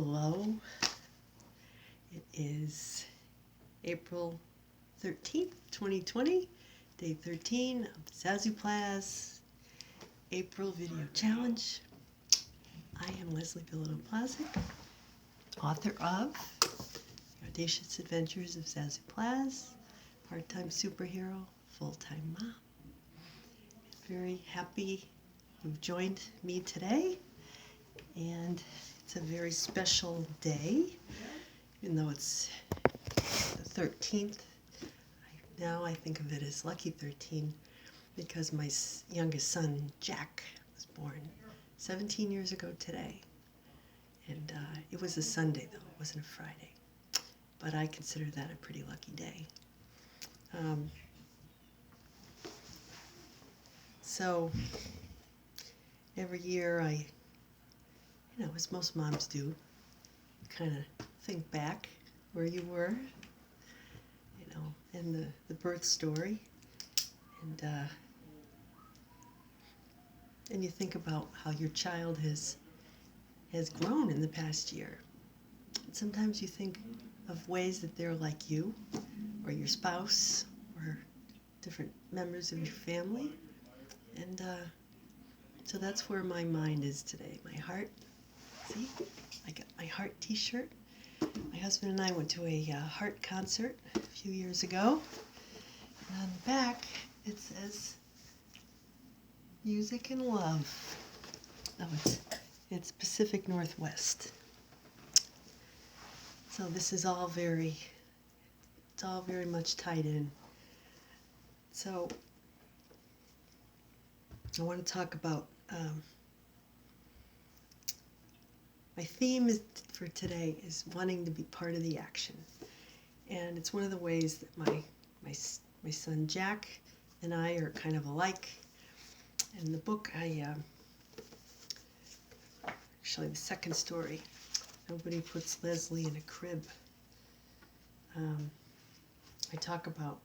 Hello. It is April 13th, 2020, day 13 of Zazoo Plazz April Video Challenge. I am Leslie Plazz, author of The Audacious Adventures of Zazoo Plazz, part-time superhero, full-time mom. Very happy you've joined me today, and it's a very special day, even though it's the 13th. Now I think of it as lucky 13 because my youngest son, Jack, was born 17 years ago today. And it was a Sunday, though. It wasn't a Friday. But I consider that a pretty lucky day. So every year I, as most moms do, kind of think back where you were, and the birth story, and you think about how your child has grown in the past year. And sometimes you think of ways that they're like you, or your spouse, or different members of your family, and so that's where my mind is today. My heart. See, I got my heart t-shirt. My husband and I went to a heart concert a few years ago. And on the back, it says, music and love. Oh, it's Pacific Northwest. So this is all very much tied in. So I want to talk about my theme for today is wanting to be part of the action, and it's one of the ways that my son Jack and I are kind of alike. In the book, actually the second story, Nobody Puts Leslie in a Crib. I talk about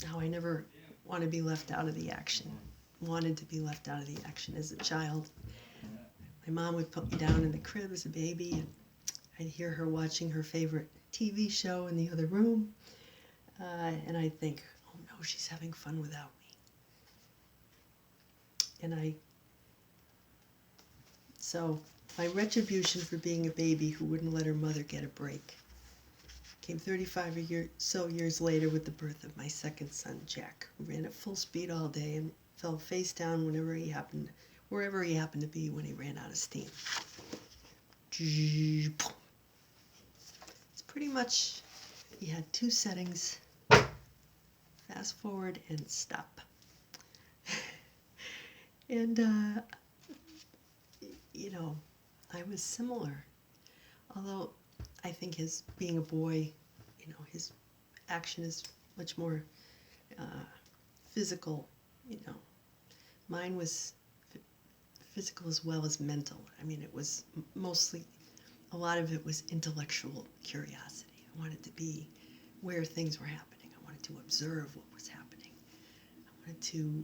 how I never want to be left out of the action. Wanted to be left out of the action as a child. My mom would put me down in the crib as a baby, and I'd hear her watching her favorite TV show in the other room, and I'd think, oh no, she's having fun without me. And so my retribution for being a baby who wouldn't let her mother get a break came 35 years later with the birth of my second son, Jack, who ran at full speed all day and fell face down wherever he happened to be when he ran out of steam. It's pretty much, he had two settings, fast forward and stop. And, I was similar. Although I think his being a boy, his action is much more physical, Mine was physical as well as mental. I mean, it was mostly, a lot of it was intellectual curiosity. I wanted to be where things were happening. I wanted to observe what was happening. I wanted to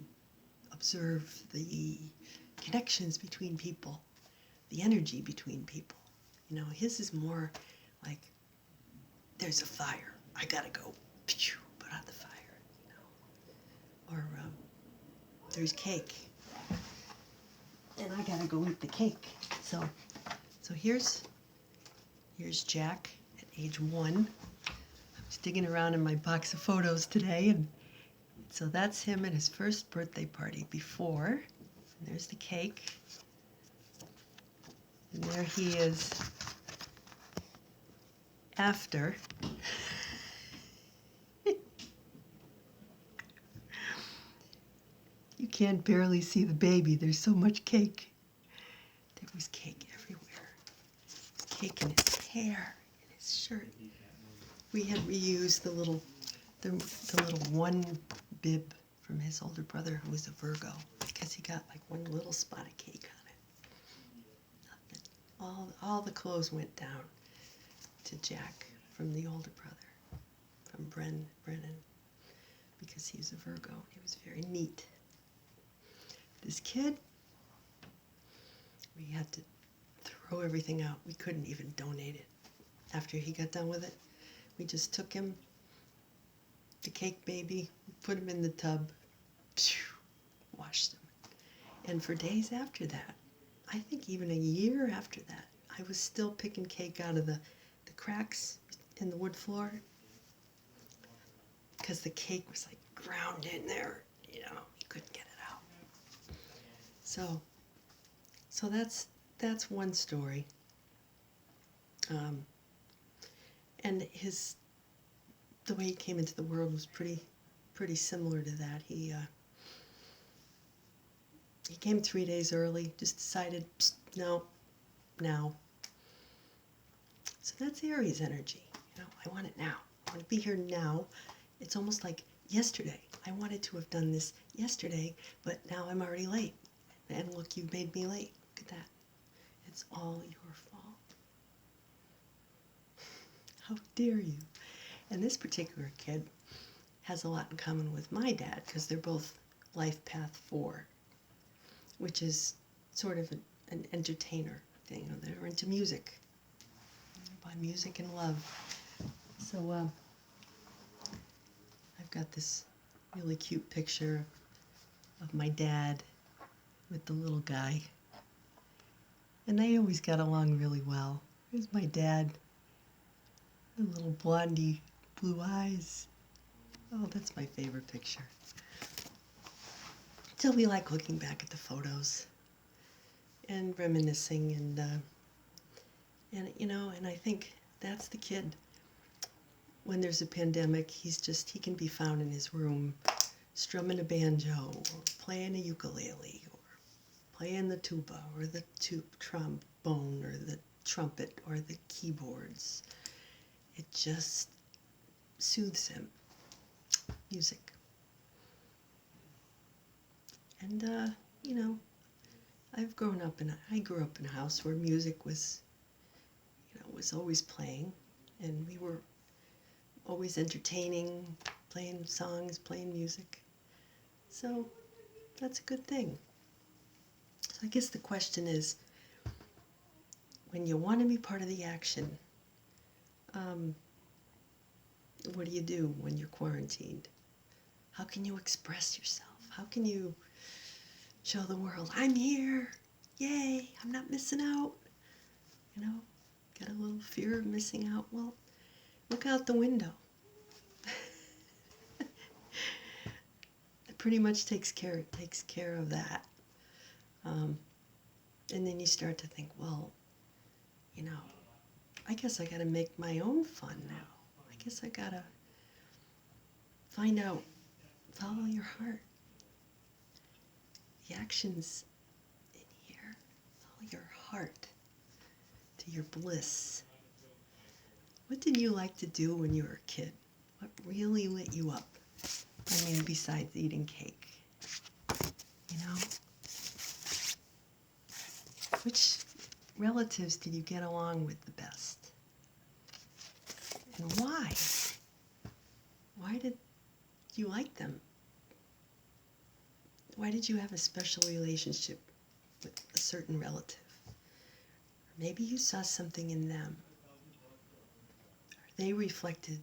observe the connections between people, the energy between people. His is more like, there's a fire, I gotta go, put out the fire, or there's cake, and I gotta go eat the cake. So here's Jack at age 1. I was digging around in my box of photos today, and so that's him at his first birthday party before. And there's the cake. And there he is after. You can't barely see the baby. There's so much cake. There was cake everywhere. Cake in his hair, in his shirt. We had reused the little one bib from his older brother, who was a Virgo, because he got like one little spot of cake on it. Nothing. All the clothes went down to Jack from the older brother, from Brennan, because he was a Virgo. He was very neat. This kid, we had to throw everything out. We couldn't even donate it. After he got done with it, we just took him, the cake baby, put him in the tub, washed him. And for days after that, I think even a year after that, I was still picking cake out of the cracks in the wood floor because the cake was like ground in there, you couldn't get it out. So that's one story. And the way he came into the world was pretty similar to that. He came 3 days early, just decided, no, now. So that's Aries energy. I want it now. I want to be here now. It's almost like yesterday. I wanted to have done this yesterday, but now I'm already late. And look, you've made me late. Look at that. It's all your fault. How dare you? And this particular kid has a lot in common with my dad because they're both life path 4, which is sort of an entertainer thing. They're into music. By music and love. So I've got this really cute picture of my dad with the little guy. And they always got along really well. Here's my dad, the little blondie, blue eyes. Oh, that's my favorite picture. So we like looking back at the photos and reminiscing and I think that's the kid. When there's a pandemic, he can be found in his room strumming a banjo or playing a ukulele or playing the tuba or the trombone or the trumpet or the keyboards. It just soothes him. Music. And, I grew up in a house where music was always playing, and we were always entertaining, playing songs, playing music. So that's a good thing. So I guess the question is, when you want to be part of the action, what do you do when you're quarantined? How can you express yourself? How can you show the world, I'm here, yay, I'm not missing out? Got a little fear of missing out? Well, look out the window. It pretty much takes care of that. And then you start to think, well, I guess I got to make my own fun now. I guess I got to find out, follow your heart. The action's in here. Follow your heart to your bliss. What did you like to do when you were a kid? What really lit you up? I mean, besides eating cake. Which relatives did you get along with the best? And why? Why did you like them? Why did you have a special relationship with a certain relative? Or maybe you saw something in them. Or they reflected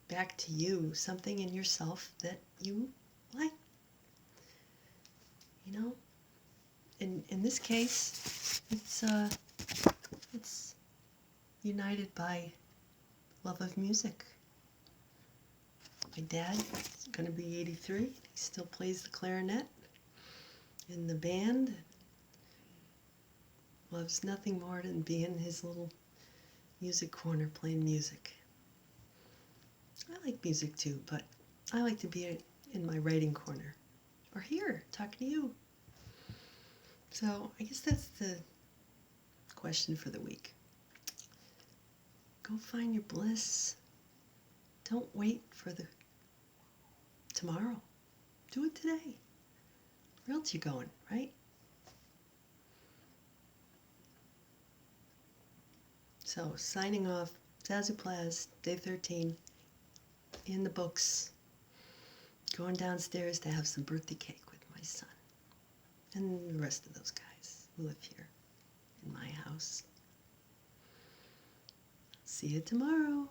back to you something in yourself that you liked. In this case, it's united by love of music. My dad is going to be 83. He still plays the clarinet in the band. Loves nothing more than being in his little music corner playing music. I like music too, but I like to be in my writing corner or here talking to you. So I guess that's the question for the week. Go find your bliss. Don't wait for the tomorrow. Do it today. Where else you going, right? So signing off, Zazoo Plazz, day 13, in the books. Going downstairs to have some birthday cake with my son. And the rest of those guys who live here in my house. See you tomorrow.